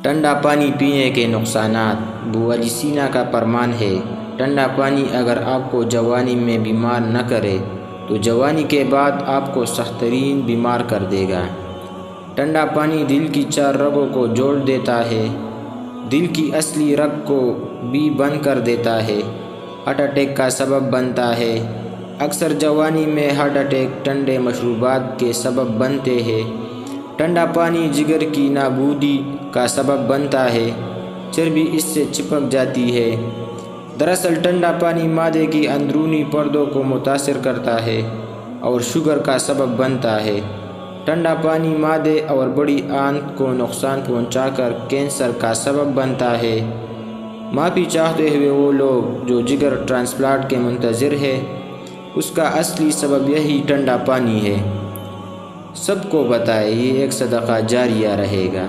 ٹھنڈا پانی پینے کے نقصانات۔ ابو علی سینا کا فرمان ہے، ٹھنڈا پانی اگر آپ کو جوانی میں بیمار نہ کرے تو جوانی کے بعد آپ کو سخت ترین بیمار کر دے گا۔ ٹھنڈا پانی دل کی 4 رگوں کو جوڑ دیتا ہے، دل کی اصلی رگ کو بھی بند کر دیتا ہے، ہارٹ اٹیک کا سبب بنتا ہے۔ اکثر جوانی میں ہارٹ اٹیک ٹھنڈے مشروبات کے سبب بنتے ہیں۔ ٹھنڈا پانی جگر کی نابودی کا سبب بنتا ہے، چربی اس سے چپک جاتی ہے۔ دراصل ٹھنڈا پانی معدے کی اندرونی پردوں کو متاثر کرتا ہے اور شوگر کا سبب بنتا ہے۔ ٹھنڈا پانی معدے اور بڑی آنت کو نقصان پہنچا کر کینسر کا سبب بنتا ہے۔ معافی چاہتے ہوئے وہ لوگ جو جگر ٹرانسپلانٹ کے منتظر ہیں، اس کا اصلی سبب یہی ٹھنڈا پانی ہے۔ سب کو بتائیں، یہ ایک صدقہ جاریہ رہے گا۔